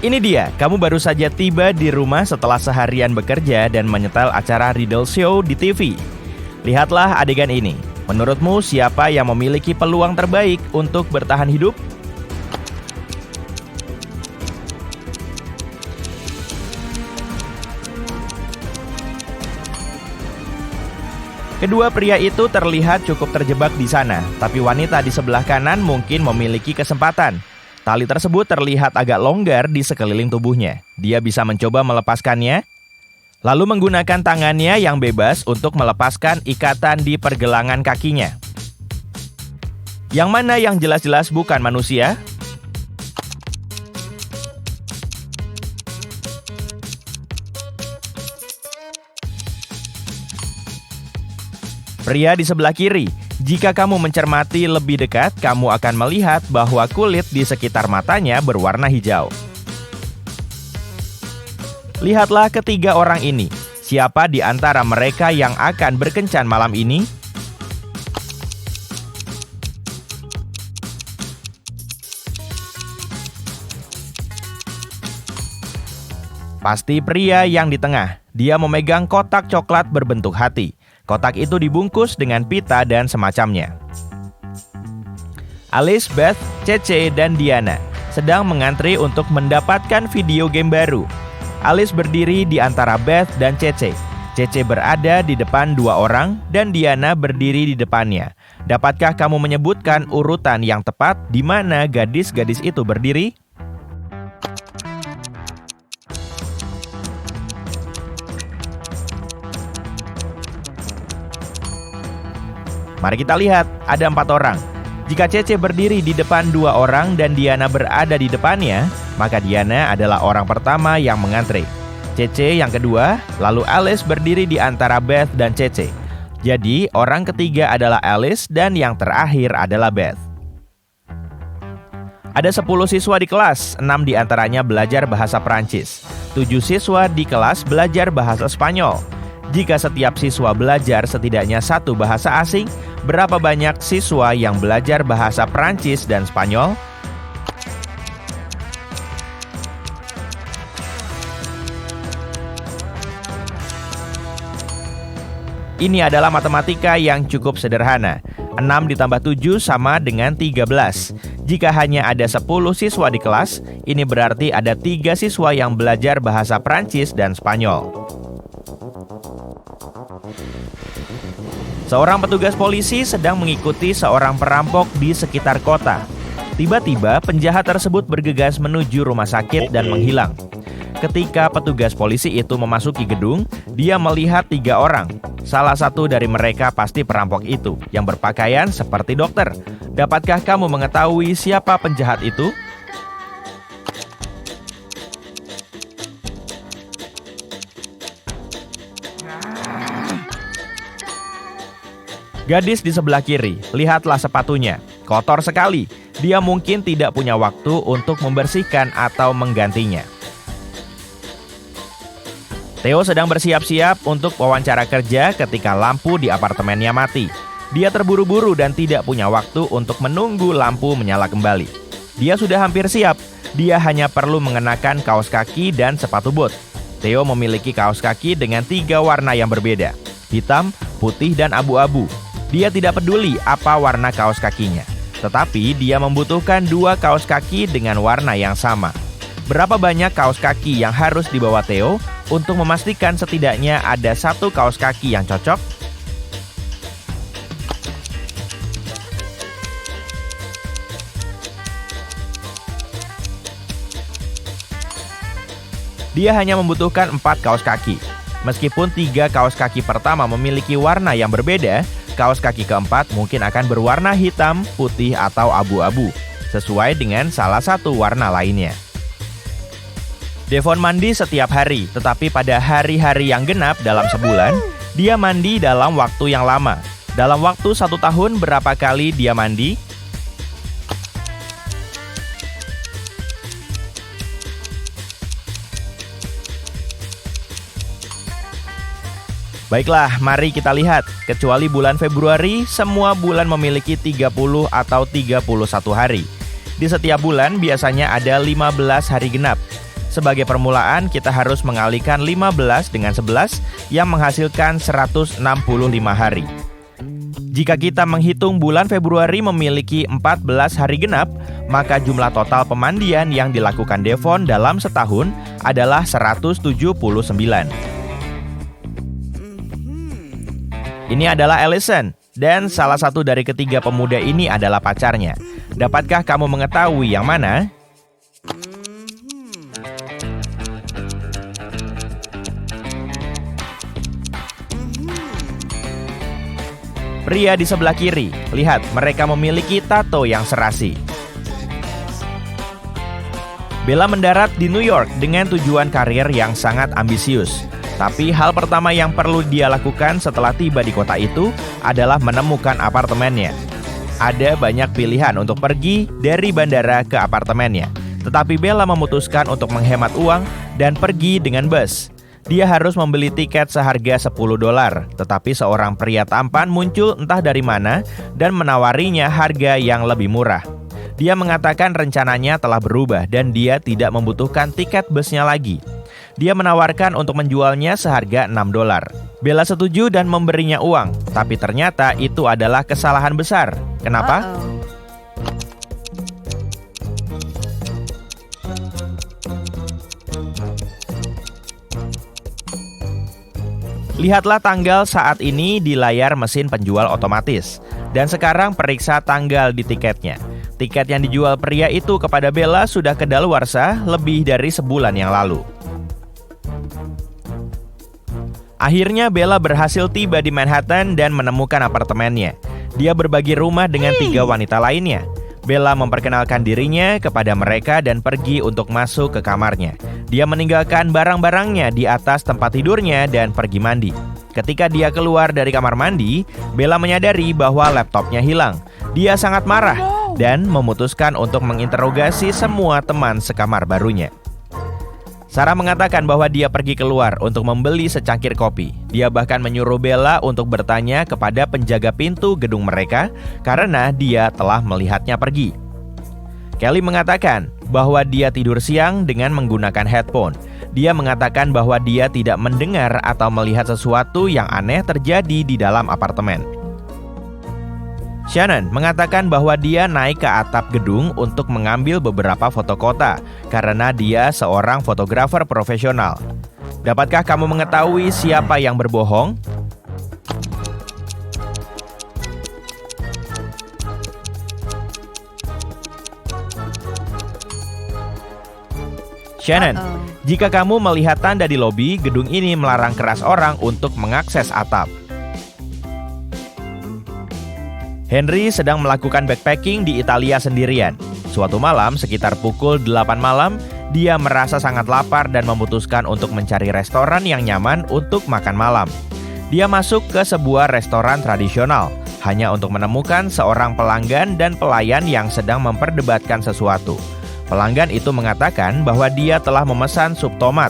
Ini dia, kamu baru saja tiba di rumah setelah seharian bekerja dan menyetel acara Riddle Show di TV. Lihatlah adegan ini. Menurutmu siapa yang memiliki peluang terbaik untuk bertahan hidup? Kedua pria itu terlihat cukup terjebak di sana, tapi wanita di sebelah kanan mungkin memiliki kesempatan. Tali tersebut terlihat agak longgar di sekeliling tubuhnya. Dia bisa mencoba melepaskannya, lalu menggunakan tangannya yang bebas untuk melepaskan ikatan di pergelangan kakinya. Yang mana yang jelas-jelas bukan manusia? Pria di sebelah kiri. Jika kamu mencermati lebih dekat, kamu akan melihat bahwa kulit di sekitar matanya berwarna hijau. Lihatlah ketiga orang ini. Siapa di antara mereka yang akan berkencan malam ini? Pasti pria yang di tengah. Dia memegang kotak coklat berbentuk hati. Kotak itu dibungkus dengan pita dan semacamnya. Alice, Beth, Cece, dan Diana sedang mengantri untuk mendapatkan video game baru. Alice berdiri di antara Beth dan Cece. Cece berada di depan dua orang dan Diana berdiri di depannya. Dapatkah kamu menyebutkan urutan yang tepat di mana gadis-gadis itu berdiri? Mari kita lihat, ada 4 orang. Jika Cece berdiri di depan 2 orang dan Diana berada di depannya, maka Diana adalah orang pertama yang mengantre. Cece yang kedua, lalu Alice berdiri di antara Beth dan Cece. Jadi, orang ketiga adalah Alice dan yang terakhir adalah Beth. Ada 10 siswa di kelas, 6 di antaranya belajar bahasa Prancis. 7 siswa di kelas belajar bahasa Spanyol. Jika setiap siswa belajar setidaknya 1 bahasa asing, berapa banyak siswa yang belajar bahasa Prancis dan Spanyol? Ini adalah matematika yang cukup sederhana. 6 ditambah 7 sama dengan 13. Jika hanya ada 10 siswa di kelas, ini berarti ada 3 siswa yang belajar bahasa Prancis dan Spanyol. Seorang petugas polisi sedang mengikuti seorang perampok di sekitar kota. Tiba-tiba penjahat tersebut bergegas menuju rumah sakit dan menghilang. Ketika petugas polisi itu memasuki gedung, dia melihat 3 orang. Salah satu dari mereka pasti perampok itu, yang berpakaian seperti dokter. Dapatkah kamu mengetahui siapa penjahat itu? Gadis di sebelah kiri, lihatlah sepatunya. Kotor sekali. Dia mungkin tidak punya waktu untuk membersihkan atau menggantinya. Theo sedang bersiap-siap untuk wawancara kerja ketika lampu di apartemennya mati. Dia terburu-buru dan tidak punya waktu untuk menunggu lampu menyala kembali. Dia sudah hampir siap. Dia hanya perlu mengenakan kaos kaki dan sepatu bot. Theo memiliki kaos kaki dengan 3 warna yang berbeda: hitam, putih, dan abu-abu. Dia tidak peduli apa warna kaos kakinya, tetapi dia membutuhkan 2 kaos kaki dengan warna yang sama. Berapa banyak kaos kaki yang harus dibawa Theo untuk memastikan setidaknya ada 1 kaos kaki yang cocok? Dia hanya membutuhkan 4 kaos kaki. Meskipun 3 kaos kaki pertama memiliki warna yang berbeda, kaos kaki keempat mungkin akan berwarna hitam, putih, atau abu-abu, sesuai dengan salah satu warna lainnya. Devon mandi setiap hari, tetapi pada hari-hari yang genap dalam sebulan, dia mandi dalam waktu yang lama. Dalam waktu 1 tahun, berapa kali dia mandi? Baiklah, mari kita lihat. Kecuali bulan Februari, semua bulan memiliki 30 atau 31 hari. Di setiap bulan biasanya ada 15 hari genap. Sebagai permulaan, kita harus mengalihkan 15 dengan 11 yang menghasilkan 165 hari. Jika kita menghitung bulan Februari memiliki 14 hari genap, maka jumlah total pemandian yang dilakukan Devon dalam setahun adalah 179. Ini adalah Allison, dan salah satu dari ketiga pemuda ini adalah pacarnya. Dapatkah kamu mengetahui yang mana? Pria di sebelah kiri, lihat mereka memiliki tato yang serasi. Bella mendarat di New York dengan tujuan karir yang sangat ambisius. Tapi hal pertama yang perlu dia lakukan setelah tiba di kota itu adalah menemukan apartemennya. Ada banyak pilihan untuk pergi dari bandara ke apartemennya, tetapi Bella memutuskan untuk menghemat uang dan pergi dengan bus. Dia harus membeli tiket seharga $10, tetapi seorang pria tampan muncul entah dari mana dan menawarinya harga yang lebih murah. Dia mengatakan rencananya telah berubah dan dia tidak membutuhkan tiket busnya lagi. Dia menawarkan untuk menjualnya seharga $6. Bella setuju dan memberinya uang, tapi ternyata itu adalah kesalahan besar. Kenapa? Lihatlah tanggal saat ini di layar mesin penjual otomatis. Dan sekarang periksa tanggal di tiketnya. Tiket yang dijual pria itu kepada Bella sudah kedaluarsa lebih dari sebulan yang lalu. Akhirnya Bella berhasil tiba di Manhattan dan menemukan apartemennya. Dia berbagi rumah dengan 3 wanita lainnya. Bella memperkenalkan dirinya kepada mereka dan pergi untuk masuk ke kamarnya. Dia meninggalkan barang-barangnya di atas tempat tidurnya dan pergi mandi. Ketika dia keluar dari kamar mandi, Bella menyadari bahwa laptopnya hilang. Dia sangat marah dan memutuskan untuk menginterogasi semua teman sekamar barunya. Sarah mengatakan bahwa dia pergi keluar untuk membeli secangkir kopi. Dia bahkan menyuruh Bella untuk bertanya kepada penjaga pintu gedung mereka karena dia telah melihatnya pergi. Kelly mengatakan bahwa dia tidur siang dengan menggunakan headphone. Dia mengatakan bahwa dia tidak mendengar atau melihat sesuatu yang aneh terjadi di dalam apartemen. Shannon mengatakan bahwa dia naik ke atap gedung untuk mengambil beberapa foto kota karena dia seorang fotografer profesional. Dapatkah kamu mengetahui siapa yang berbohong? Shannon, jika kamu melihat tanda di lobi, gedung ini melarang keras orang untuk mengakses atap. Henry sedang melakukan backpacking di Italia sendirian. Suatu malam, sekitar pukul 8 malam, dia merasa sangat lapar dan memutuskan untuk mencari restoran yang nyaman untuk makan malam. Dia masuk ke sebuah restoran tradisional, hanya untuk menemukan seorang pelanggan dan pelayan yang sedang memperdebatkan sesuatu. Pelanggan itu mengatakan bahwa dia telah memesan sup tomat,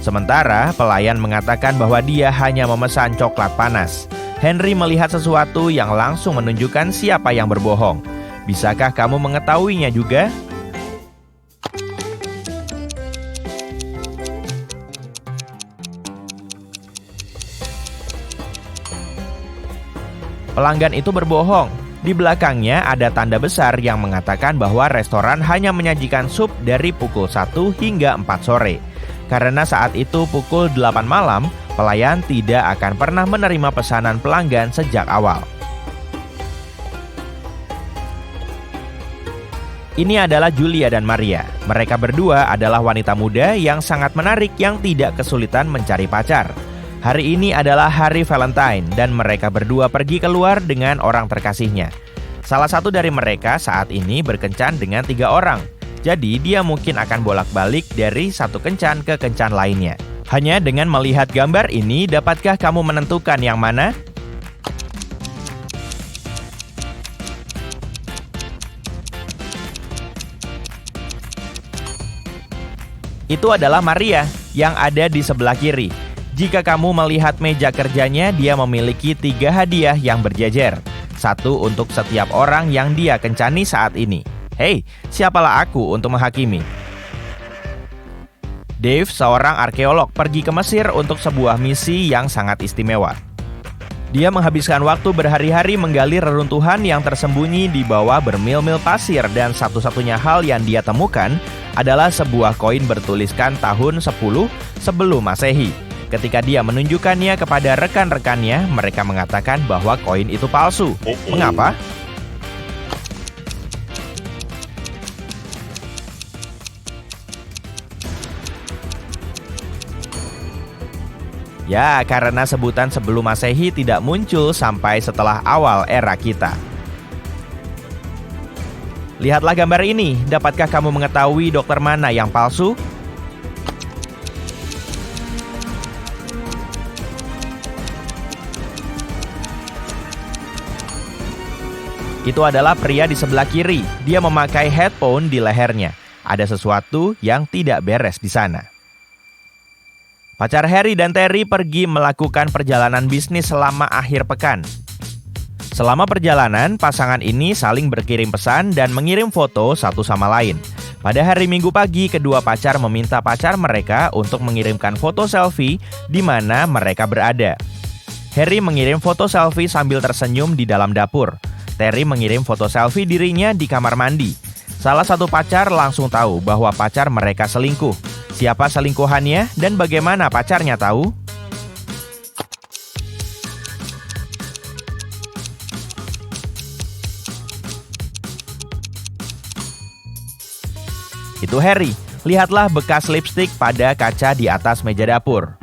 sementara pelayan mengatakan bahwa dia hanya memesan coklat panas. Henry melihat sesuatu yang langsung menunjukkan siapa yang berbohong. Bisakah kamu mengetahuinya juga? Pelanggan itu berbohong. Di belakangnya ada tanda besar yang mengatakan bahwa restoran hanya menyajikan sup dari pukul 1 hingga 4 sore. Karena saat itu pukul 8 malam, pelayan tidak akan pernah menerima pesanan pelanggan sejak awal. Ini adalah Julia dan Maria. Mereka berdua adalah wanita muda yang sangat menarik yang tidak kesulitan mencari pacar. Hari ini adalah hari Valentine dan mereka berdua pergi keluar dengan orang terkasihnya. Salah satu dari mereka saat ini berkencan dengan 3 orang. Jadi dia mungkin akan bolak-balik dari satu kencan ke kencan lainnya. Hanya dengan melihat gambar ini, dapatkah kamu menentukan yang mana? Itu adalah Maria yang ada di sebelah kiri. Jika kamu melihat meja kerjanya, dia memiliki 3 hadiah yang berjejer. 1 untuk setiap orang yang dia kencani saat ini. Hei, siapalah aku untuk menghakimi? Dave, seorang arkeolog, pergi ke Mesir untuk sebuah misi yang sangat istimewa. Dia menghabiskan waktu berhari-hari menggali reruntuhan yang tersembunyi di bawah bermil-mil pasir, dan satu-satunya hal yang dia temukan adalah sebuah koin bertuliskan tahun 10 sebelum Masehi. Ketika dia menunjukkannya kepada rekan-rekannya, mereka mengatakan bahwa koin itu palsu. Mengapa? Ya, karena sebutan sebelum Masehi tidak muncul sampai setelah awal era kita. Lihatlah gambar ini, dapatkah kamu mengetahui dokter mana yang palsu? Itu adalah pria di sebelah kiri. Dia memakai headphone di lehernya. Ada sesuatu yang tidak beres di sana. Pacar Harry dan Terry pergi melakukan perjalanan bisnis selama akhir pekan. Selama perjalanan, pasangan ini saling berkirim pesan dan mengirim foto satu sama lain. Pada hari Minggu pagi, kedua pacar meminta pacar mereka untuk mengirimkan foto selfie di mana mereka berada. Harry mengirim foto selfie sambil tersenyum di dalam dapur. Terry mengirim foto selfie dirinya di kamar mandi. Salah satu pacar langsung tahu bahwa pacar mereka selingkuh. Siapa selingkuhannya dan bagaimana pacarnya tahu? Itu Harry. Lihatlah bekas lipstik pada kaca di atas meja dapur.